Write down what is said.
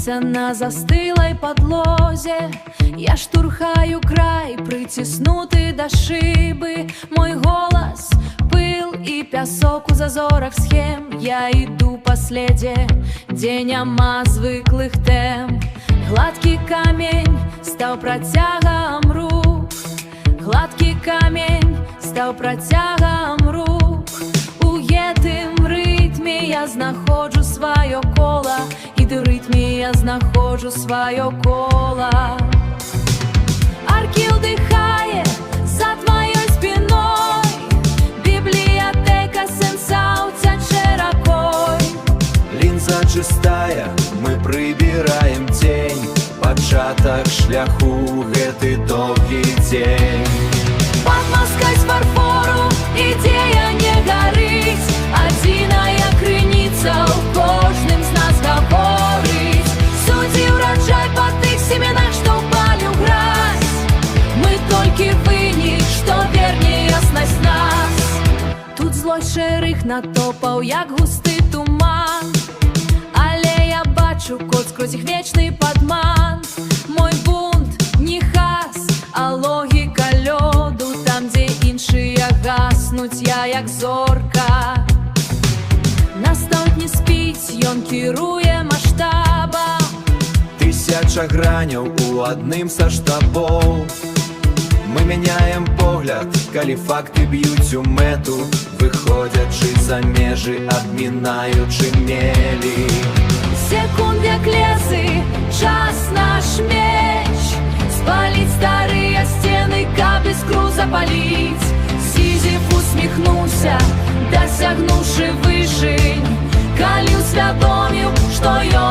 Снится на застылой подлозе. Я штурхаю край, притиснутый до шибы. Мой голос — пыл и пясок у зазорах схем. Я иду по следе деняма звыклых тем. Гладкий камень стал протягом рук. Гладкий камень стал протягом рук. У єднім ритмі я знаходжу своє коло, і в ритмі я знаходжу своє коло. Арки вдихає за твоєю спиною, бібліотека сенсауця широкой. Лінза чистая, мы прибираем тень, початок шляху гэты доўгі дзень. Пад маскай з фарфору ідея не гарыць, адзіная крыніца ў кожным з нас гаворыць. Судзі ўраджай па тых семенах, што ўпалі ў гразь. Мы толькі вынік, што верне яснасць нас. Тут злосць шэрых натопаў, як густы туман, але я бачу кот скрозь іх вечны падман. Мой бунт не хас, а логіка лёду. Там, дзе іншыя гаснуць, я як зорка. Настаўнік не спіць, ён кіруе маштабам. Тысяча граняў у адным са штабоў. Мы мяняем погляд, калі факты б'юць у мэту, выходзячы за межы, абмінаючы мелі. Секунд як лесы, час наш меч. Спаліць старыя сцены, каб іскру запаліць. Сізіф усміхнуўся, дасягнуўшы вышынь, калі ўсвядоміў, што ён